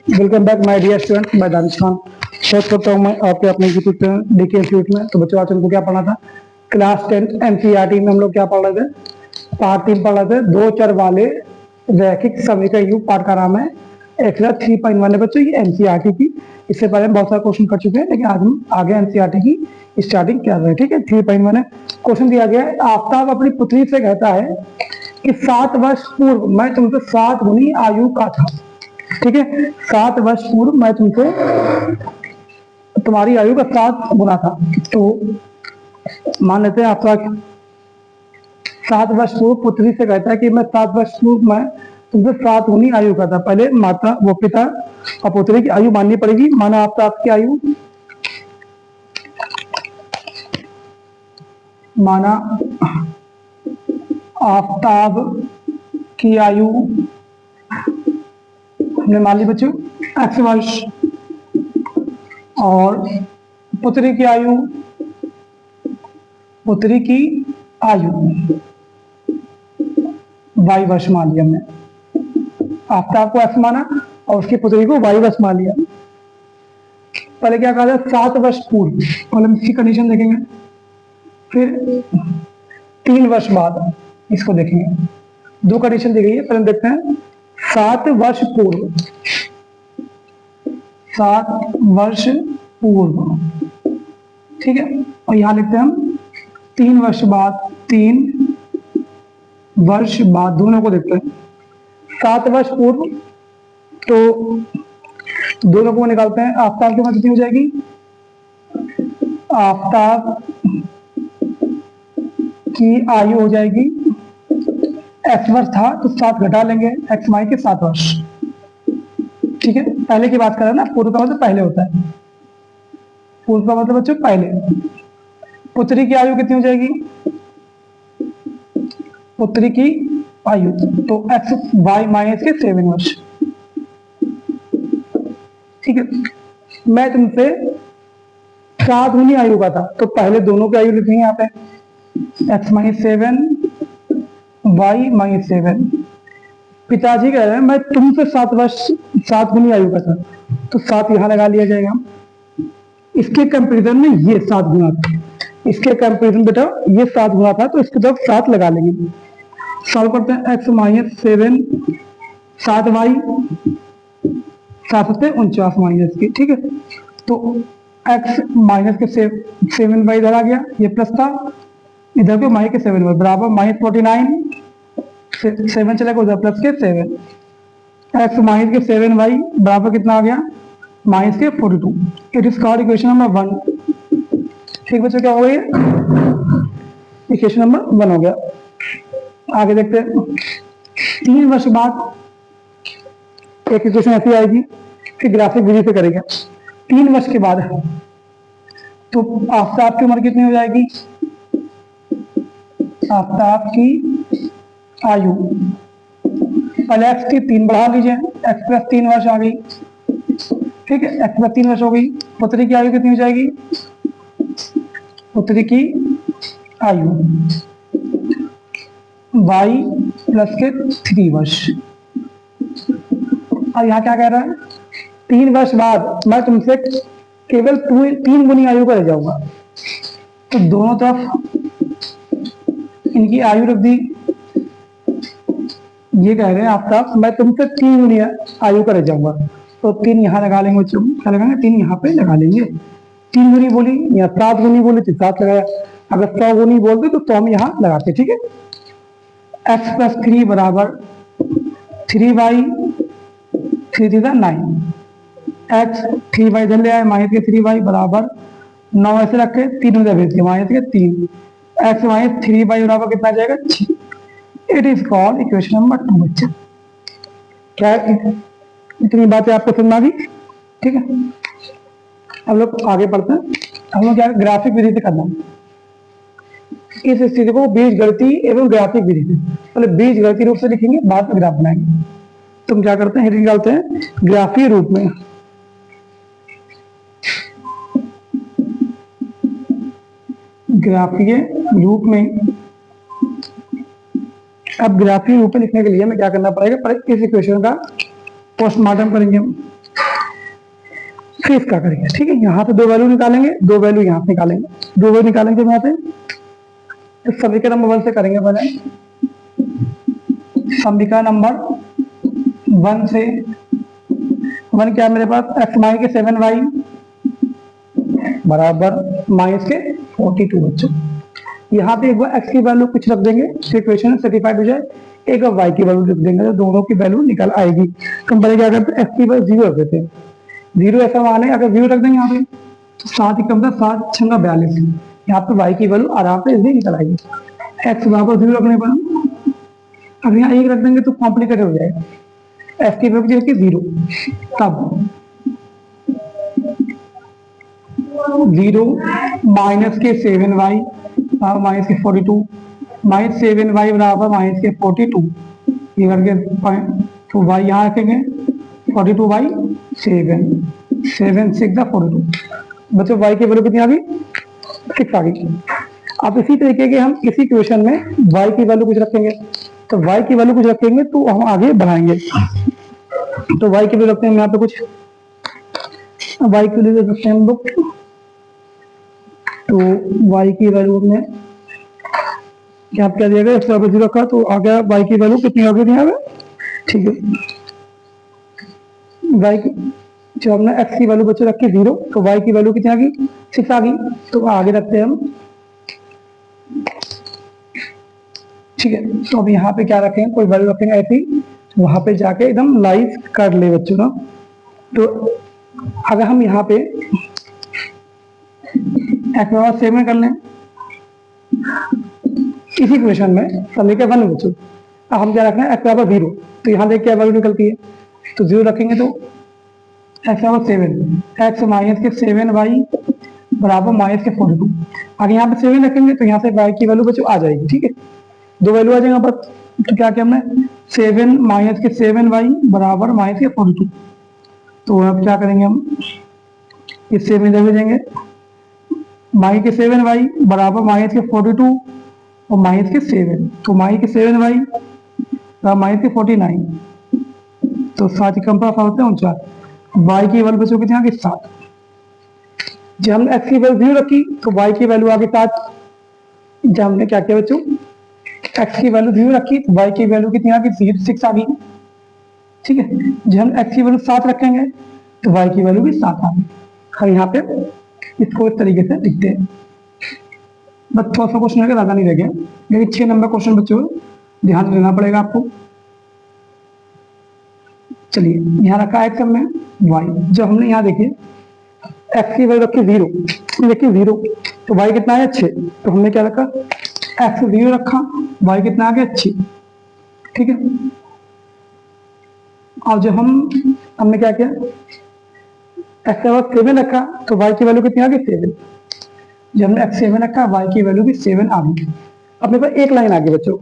Welcome back my dear student. मैं दानिश खान स्वागत करता हूँ मैं आपके अपने यूट्यूब चैनल डीके इंस्टीट्यूट में। तो बच्चों आज हमको क्या पढ़ना था? क्लास 10 एनसीईआरटी में हम लोग क्या पढ़ रहे थे? पार्ट 3 पढ़ रहे थे, दो चर वाले रैखिक समीकरण युग। पाठ का नाम है एक्सरसाइज 3.1 है बच्चों, ये एनसीईआरटी की। इससे पहले हम बहुत सारे क्वेश्चन कर चुके हैं, लेकिन आज हम आगे एनसीईआरटी की स्टार्टिंग कर रहे हैं। ठीक है, 3.1 है। क्वेश्चन दिया गया है, आफ्ताब अपनी पुत्री से कहता है कि 7 वर्ष पूर्व मैं तुमसे 7 गुनी आयु का था। ठीक है, 7 वर्ष पूर्व मैं तुमसे तुम्हारी आयु का 7 गुना था। तो मान लेते हैं आपका 7 वर्ष पूर्व पुत्री से कहता है कि मैं 7 वर्ष पूर्व मैं तुमसे 7 गुनी आयु का था। पहले माता वो पिता और पुत्री की आयु माननी पड़ेगी। माना आफ्ताब की आयु, माना आफ्ताब की आयु हमने मान ली बच्चों x वर्ष, और पुत्री की आयु y वर्ष मान लिया हमने। आफ्ताब को x माना और उसकी पुत्री को y वर्ष मान लिया। पहले क्या कहा था? 7 वर्ष पूर्व, पहले हम इसकी कंडीशन देखेंगे, फिर 3 वर्ष बाद इसको देखेंगे। दो कंडीशन दी गई है, पहले देखते हैं 7 वर्ष पूर्व। 7 वर्ष पूर्व, ठीक है, और यहां लिखते हैं हम 3 वर्ष बाद। 3 वर्ष बाद दोनों को देखते हैं। 7 वर्ष पूर्व तो दोनों को निकालते हैं। आफ्ताब की उम्र कितनी हो जाएगी? आफ्ताब की आयु हो जाएगी, x वर्ष था तो 7 घटा लेंगे, x माई के 7 वर्ष। ठीक है, पहले की बात कर रहे हैं ना, पूर्व का मतलब पहले होता है। पूर्व का मतलब बच्चों पहले। पुत्री की आयु कितनी हो जाएगी? पुत्री की आयु तो x y माइनस के 7 वर्ष। ठीक है, मैं तुमसे 7 गुनी आयु का था, तो पहले दोनों की आयु लिखेंगे यहाँ पे, x माइनस 7 y माइनस 7। पिताजी कह रहे हैं मैं तुमसे 7 गुनी आयु का था, तो 7 यहां लगा लिया जाएगा। इसके कंपैरिजन में ये 7 गुना था, इसके कंपैरिजन बेटा ये 7 गुना था, तो इसकी तरफ 7 लगा लेंगे। सॉल्व करते हैं। x माइनस 7 7y 7 से 49 माइनस की। ठीक है, तो x माइनस के 7y इधर आ गया, ये प्लस था, इधर के माइनस के 7y बराबर माइनस 49, 7 चलेगा उधर प्लस के 7। x माइनस के 7y बराबर कितना आ गया? माइनस के 42। It is called equation number 1। ठीक बच्चों, क्या हो गया? इक्वेशन नंबर 1 हो गया। आगे देखते हैं। 3 वर्ष बाद एक इक्वेशन ऐसी आएगी, फिर ग्राफिक विधि से करेंगे। 3 वर्ष के बाद तो आफ्ताब की उम्र कितनी हो जाएगी? आफ्ताब की आयु पहले x की 3 बढ़ा लीजिए, x प्लस 3 वर्ष आ गई। ठीक है, x प्लस 3 वर्ष हो गई। पुत्री की आयु कितनी हो जाएगी? पुत्री की आयु y प्लस के 3 वर्ष। और यहाँ क्या कह रहा है? 3 वर्ष बाद मैं तुमसे केवल 3 गुनी आयु का रह जाऊंगा, तो दोनों तरफ इनकी आयु रख दी। ये कह रहे हैं आफ्ताब मैं तुमसे 3 गुनी आयु का रह जाऊंगा, तो 3 यहाँ लगा लेंगे बच्चों। क्या लगाएंगे? 3 यहाँ पे लगा लेंगे। 3 गुनी बोली या 7 गुनी बोली तो 7 लगाया। अगर 100 गुनी बोलते तो 100 हम यहाँ लगाते। ठीक है, x प्लस 3 बराबर 3y 3 9, x 3y इधर ले आए, माइनस के 3y बराबर 9 ऐसे रखे, 3 उधर भेज दिया, माइनस के 3, x माइनस 3y बराबर कितना आ जाएगा? 6। It is called equation number 2 बच्चे। क्या इतनी बातें आपको समझ आ गई? ठीक है, अब लोग आगे पढ़ते हैं। हम लोग क्या ग्राफिक विधि से करना है इस स्थिति को, बीजगणितीय एवं ग्राफिक विधि से। पहले बीजगणितीय रूप से लिखेंगे, बाद में ग्राफ बनाएंगे। तुम क्या करते हैं? हेडिंग डालते हैं ग्राफीय रूप में। ग्राफीय रूप में अब ग्राफीय रूप में लिखने के लिए हमें क्या करना पड़ेगा? पहले इस इक्वेशन का पोस्टमार्टम करेंगे हम। फिर इसका करेंगे, ठीक है। यहाँ पे दो वैल्यू निकालेंगे, दो वैल्यू यहाँ पे निकालेंगे, दो वैल्यू निकालेंगे यहाँ पे। तो समीकरण नंबर 1 से करेंगे पहले। समीकरण नंबर 1 से, 1 क्या है मेरे पास, एक्स माइनस के 7y बराबर माइनस के 42 बच्चों। यहाँ पे एक बार एक्स की वैल्यू कुछ रख देंगे तो इक्वेशन सेटिस्फाइड हो जाए, एक बार वाई की वैल्यू रख देंगे तो दोनों की वैल्यू निकल आएगी। तो हम पहले क्या करते हैं, एक्स की वैल्यू 0 रख देते हैं। 0 ऐसा मान है, अगर 0 रख देंगे यहाँ पे तो 7 ही कम था, 7 छंगा 42, यहाँ पे वाई की वैल्यू आराम से इसलिए निकल आएगी। एक्स वहां पर 0 रखने पर, अब यहाँ 1 रख देंगे तो कॉम्प्लिकेटेड हो जाएगा। एक्स की वैल्यू की 0, तब 0 माइनस के 7y माइनस के 42, माइनस 7y बराबर माइनस के 42, ये करके तो y यहाँ रखेंगे 42/7, 7 6 42 बच्चों, y की वैल्यू कितनी आ गई, 6 आ गई। अब इसी तरीके के हम इसी क्वेश्चन में y की वैल्यू कुछ रखेंगे, तो y की वैल्यू कुछ रखेंगे तो हम आगे बढ़ाएंगे। तो y की वैल्यू रखते हैं यहाँ पे कुछ, y की वैल्यू रखते हैं हम लोग, तो y की वैल्यू में क्या क्या दिया गया, 0 रखा तो आ गया y की वैल्यू कितनी आ गई यहाँ पे, ठीक है। y की जो हमने x की वैल्यू बच्चे रखी 0, तो y की वैल्यू कितनी आ गई, 6 आ गई। तो आगे रखते हैं हम, ठीक है। तो अब यहाँ पे क्या रखेंगे, कोई वैल्यू रखेंगे ऐसी, वहां पे जाके एकदम लाइव कर ले बच्चों ना। तो अगर हम यहाँ पे एक्स बराबर 7 कर लें इसी क्वेश्चन में समीकरण 1 बच्चों, अब हम क्या रखना है, एक्स बराबर 0, तो यहाँ देख क्या वैल्यू निकलती है, तो 0 रखेंगे तो एक्स बराबर 7, एक्स माइनस के 7y बराबर माइनस के 42। अगर यहाँ पे 7 रखेंगे तो यहाँ से y की वैल्यू बच्चों आ जाएगी, ठीक है, दो वैल्यू आ जाएगा बस। तो क्या किया हमने, 7 माइनस के 7y बराबर माइनस के 42। तो अब क्या करेंगे हम, इस 7 इधर भेजेंगे, माइनस के 7y बराबर माइनस के 42 और माइनस के 7, तो माइनस के 7y माइनस के 49, तो 7 कम पर होते हैं 49, y की वैल्यू बच्चों कितनी आ गई 7। जब हमने x की वैल्यू 0 रखी तो y की वैल्यू आ गई 7। जब हमने क्या किया बच्चों, x की वैल्यू 0 रखी तो y की वैल्यू कितनी आ गई, 6 आ गई, ठीक है। जब हम x की वैल्यू 7 रखेंगे तो y की वैल्यू भी 7 आ गई। हम यहाँ पे इसको इस तरीके से लिखते हैं, बस थोड़ा सा क्वेश्चन है, ज्यादा नहीं रह गया, लेकिन 6 नंबर क्वेश्चन बच्चों ध्यान देना पड़ेगा आपको। चलिए यहाँ रखा x हमने y, जब हमने यहाँ देखिए x की वैल्यू रखी 0, देखिए 0 तो y कितना है 6, तो हमने क्या रखा, x 0 रखा, y कितना आ गया 6, ठीक है। और जब हमने क्या किया, x का 7 रखा तो y की वैल्यू कितनी आ गई 7। जब हमने x 7 रखा, y की वैल्यू भी 7 आ गई। अब मेरे पास एक लाइन आ गई बच्चों,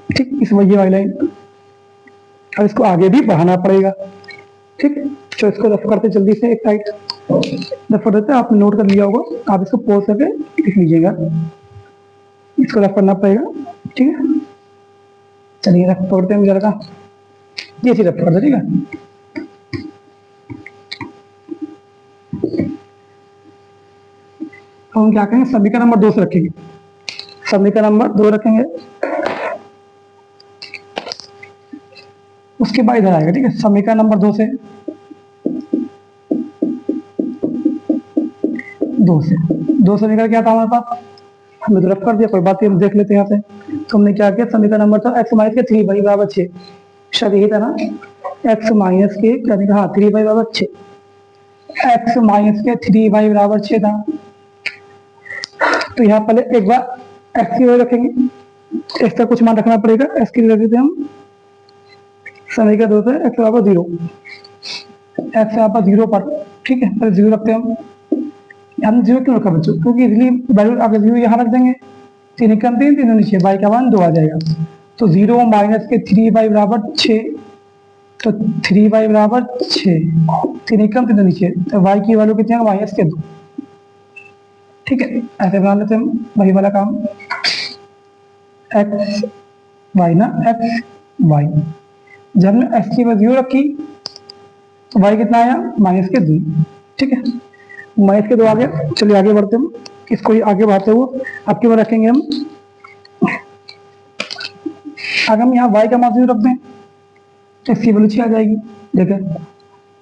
ठीक, इस वही वाली लाइन, अब इसको आगे भी बढ़ाना पड़ेगा, ठीक। तो इसको रफ करते जल्दी से, एक साइड रफ कर देते हैं, आपने नोट कर लिया होगा, आप इसको पॉज करके लिख लीजिएगा, इसको रफ करना पड़ेगा, ठीक है। चलिए रफ करते हैं जरा, ये सी रफ कर दे, ठीक है। हम क्या करेंगे, समीकरण नंबर 2 से रखेंगे, समीकरण नंबर 2 रखेंगे, उसके बाद इधर आएगा, ठीक है। समीकरण नंबर 2 से, 2 से निकल क्या था हमारे पास, हमने तो रफ कर दिया, कोई बात नहीं, हम देख लेते हैं यहाँ से। तो हमने क्या किया, समीकरण नंबर था एक्स माइनस के 3y बराबर 6, शायद यही था ना, एक्स माइनस के क्या निकला, 3y बराबर 6, एक्स माइनस के 3y बराबर 6 था। तो यहाँ पहले एक बार एक्स की वैल्यू रखेंगे, एक्स का कुछ मान रखना पड़ेगा, एक्स की वैल्यू हम समीकरण 2 से एक्स बराबर 0, एक्स यहाँ पर 0 पर, ठीक है, पहले 0 रखते हैं हम। हमने 0 क्यों रखा बच्चों, क्योंकि इसलिए वैल्यू अगर 0 यहाँ रख देंगे, 3 कम 3 3 नीचे, y का मान 2 आ जाएगा। तो 0 माइनस के 3y बराबर 6, तो 3y बराबर 6, 3 कम 3 नीचे, तो y की वैल्यू कितनी है, माइनस के 2, ठीक है। ऐसे बना लेते हैं वही वाला काम, एक्स वाई ना, एक्स वाई। जब हमने एक्स की वैल्यू 0 रखी तो y कितना आया -2। ठीक है, -2 आ गया। चलिए आगे बढ़ते हैं, इसको ही आगे बढ़ते हुए अब की बार रखेंगे हम। अगर हम यहाँ y का मान 0 रख दें तो इसकी वैल्यू 6 आ जाएगी। देखें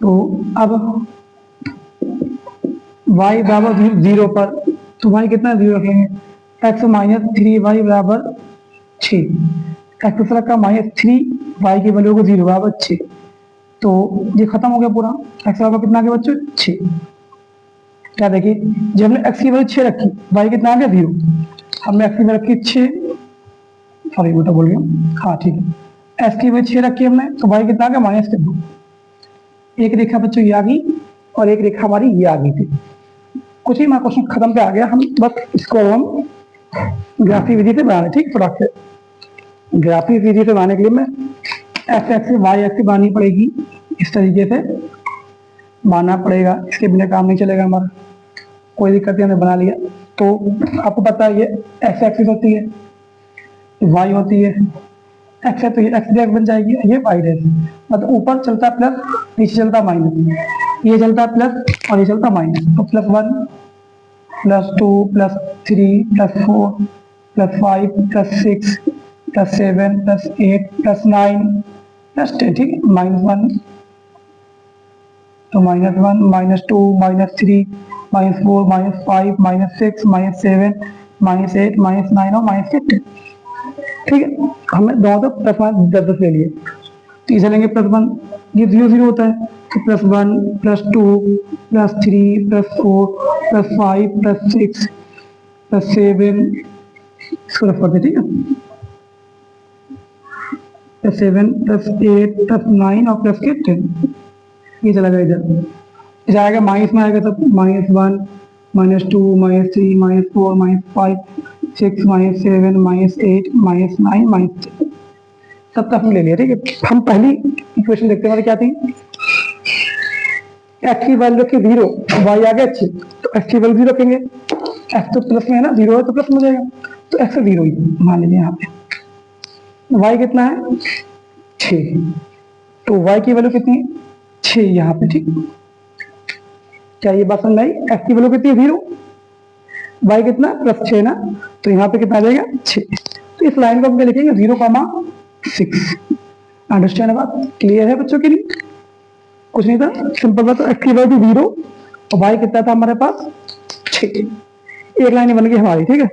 तो अब y बराबर 0 पर, तो y कितना 0 रखेंगे, x -3y बराबर 6। x का -3y की वैल्यू को 0 बराबर 6, तो ये खत्म हो गया पूरा। x बराबर कितना आ गया बच्चों 6। क्या देखिए, जब हमने x की वैल्यू 6 रखी, y कितना आ गया 0। हमने x की वैल्यू रखी 6, सॉरी बेटा बोल गया, हाँ ठीक है, x की वैल्यू 6 रखी हमने, तो y कितना आ गया -2। एक रेखा बच्चों ये आ गई और एक रेखा हमारी ये आ गई थी। कुछ ही हमारा क्वेश्चन खत्म पे आ गया। हम बस इसको हम ग्राफिक विधि से बना रहे, ठीक, थोड़ा से ग्राफिक विधि से बनाने के लिए मैं एक्स एक्सिस वाई एक्सिस बनानी पड़ेगी, इस तरीके से मानना पड़ेगा, इसके बिना काम नहीं चलेगा हमारा। कोई दिक्कत नहीं, हमने बना लिया। तो आपको पता है ये एक्स एक्सिस होती है, वाई होती है, एक्स है तो ये एक्स डैश बन जाएगी, ये वाई डैश, मतलब ऊपर चलता प्लस, नीचे चलता माइनस, ये चलता प्लस और ये चलता माइनस। तो +1 +2 +3 +4 +5 +6 +7 +8 +9 +10, ठीक है, -1 तो -1 -2 -3 -4 -5 -6 -7 -8 -9 और -10, ठीक है। हमने दोनों तो +1 10 ले लिए, तो इसे लेंगे +1, ये 0 0 होता है, तो +1 +2 +3 +4 +5 +6 +7, इसको रख करते, ठीक है, +7 +8 +9 और +10, ये चला गया इधर। इधर आएगा माइनस में आएगा, तब -1 -2 -3 -4 -5 6 -7 -8 -9 -10, सब तक हम ले लिया, ठीक है। हम पहली इक्वेशन देखते हैं, क्या थी, x की वैल्यू रखी 0, y आ गया 6, तो x की वैल्यू 0 रखेंगे, x तो प्लस में है ना, 0 है तो प्लस में हो जाएगा, तो x 0 ही मान लीजिए यहाँ पे। y कितना है 6, तो y की वैल्यू कितनी 6 यहाँ पे, ठीक। क्या ये बात समझ आई, x की वैल्यू कितनी है 0, y कितना +6 ना, तो यहाँ पे कितना आ जाएगा 6। तो इस लाइन को हम क्या लिखेंगे 0,6। अंडरस्टैंड है, बात क्लियर है बच्चों के लिए, कुछ नहीं था, सिंपल बात। तो x की वैल्यू 0 और y कितना था हमारे पास 6। एक लाइन बन गई हमारी, ठीक है,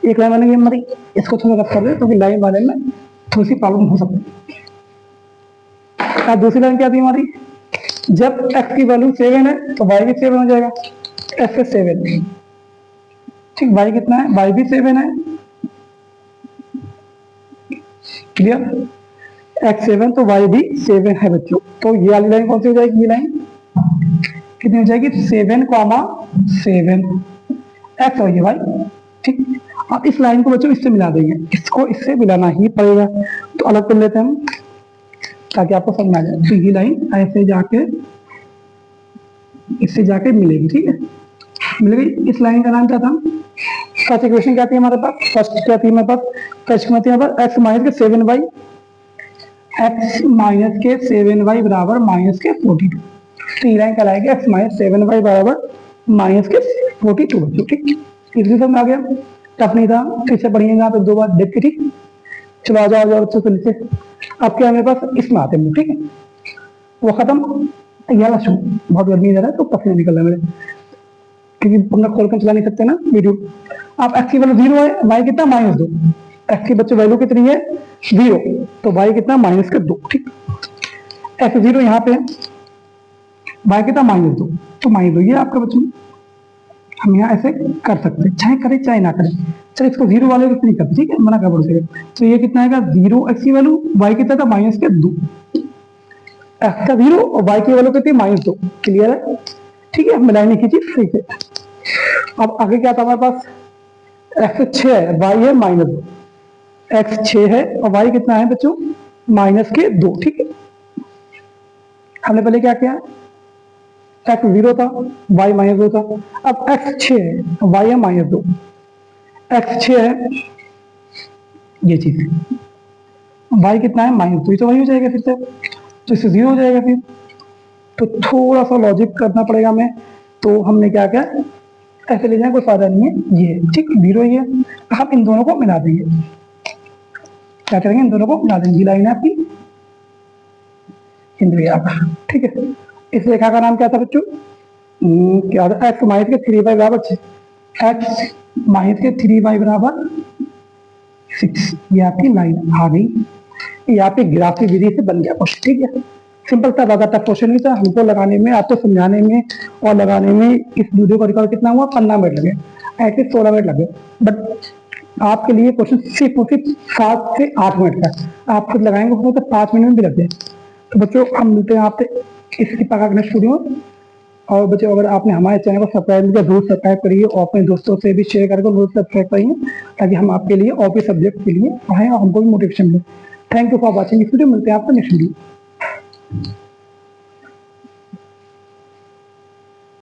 एक लाइन बन गई हमारी। इसको थोड़ा रफ कर दे, क्योंकि लाइन वाले में थोड़ी सी प्रॉब्लम हो सकती है। दूसरी लाइन क्या थी हमारी, जब x की वैल्यू 7 है तो y भी 7 हो जाएगा, x से 7, ठीक, y कितना है, y भी 7 है, क्लियर, x 7 तो y भी 7 है बच्चों। तो ये वाली लाइन कौन सी हो जाएगी, ये लाइन कितनी हो जाएगी 7,7 x और ये y, ठीक। अब इस लाइन को बच्चों इससे मिला देंगे, इसको इससे मिलाना ही पड़ेगा, तो अलग कर लेते हैं हम ताकि आपको समझ में आ जाए। तो ये लाइन ऐसे जाके इससे जाके मिलेगी, ठीक है, मिल गई। इस लाइन का नाम क्या था, फर्स्ट इक्वेशन क्या थी हमारे पास, फर्स्ट क्या थी हमारे पास, फर्स्ट क्या थी हमारे पास, x माइनस के 7y, x माइनस के 7y बराबर -42। तो ये लाइन कहलाएगी x माइनस 7y बराबर -42 बच्चों, ठीक। इसी समझ आ गया, टफ नहीं था, फिर से पढ़िएगा तो 2 बार देख के, ठीक। चलो आ जाओ बच्चों तो नीचे। अब क्या मेरे पास इसमें आते हैं, ठीक है, वो खत्म। यार बहुत गर्मी इधर है तो पसीने निकल रहा है मेरे, क्योंकि पंखा खोल कर चला नहीं सकते ना वीडियो। अब x की वैल्यू 0 है, y कितना -2, x की बच्चों वैल्यू कितनी है 0, तो y कितना -2, ठीक। x 0 यहाँ पे है, y कितना -2, तो -2 ये आपका बच्चों। हम यहाँ ऐसे कर सकते हैं, चाहे करें चाहे ना करें। चलो इसको 0 वाले को नहीं करते, ठीक है, मना कर पड़ेगा। तो ये कितना आएगा 0 x की वैल्यू, y कितना था -2, x का 0 और y की वैल्यू कितनी -2, क्लियर है, ठीक है। मिलाई नहीं खींची, ठीक है। अब आगे क्या था हमारे पास, x 6 है, y है -2, x 6 है और y कितना है बच्चों -2, ठीक है। हमने पहले क्या किया, x 0 था, y -2 था। अब x 6 है, y है -2, x 6 है, ये चीज, y कितना है -2, तो वही हो जाएगा फिर से, तो इससे 0 हो जाएगा फिर। तो थोड़ा सा लॉजिक करना पड़ेगा हमें। तो हमने क्या किया, ऐसे ले जाए कोई फायदा नहीं है, ये ठीक 0 ही है। हम इन दोनों को मिला देंगे, क्या करेंगे, इन दोनों को मिला देंगे। लाइन है आपकी हिंदू आपका, ठीक है। इस रेखा का नाम क्या था बच्चों, क्या था, एक्स माइनस के 3y बराबर 6, एक्स माइनस के 3y बराबर 6, ये आपकी लाइन आ गई। ये आपकी ग्राफ की विधि से बन गया क्वेश्चन, ठीक है। सिंपल था, ज्यादा टफ क्वेश्चन नहीं था। हमको लगाने में, आपको समझाने में और लगाने में इस वीडियो का रिकॉर्ड कितना हुआ, 15 मिनट लगे, ऐसे 16 मिनट लगे। बट आपके लिए क्वेश्चन सिर्फ और सिर्फ 7 से 8 मिनट का, आप खुद लगाएंगे तो 5 मिनट में भी लग जाए। तो बच्चों हम मिलते हैं आपसे इसकी पका नेक्स्ट वीडियो। और बच्चों अगर आपने हमारे चैनल को सब्सक्राइब किया जरूर सब्सक्राइब करिए और अपने दोस्तों से भी शेयर करके जरूर सब्सक्राइब करिए, ताकि हम आपके लिए और भी सब्जेक्ट के लिए पढ़ाएं और हमको भी मोटिवेशन मिले। थैंक यू फॉर वॉचिंग इस वीडियो, मिलते हैं आपको नेक्स्ट वीडियो।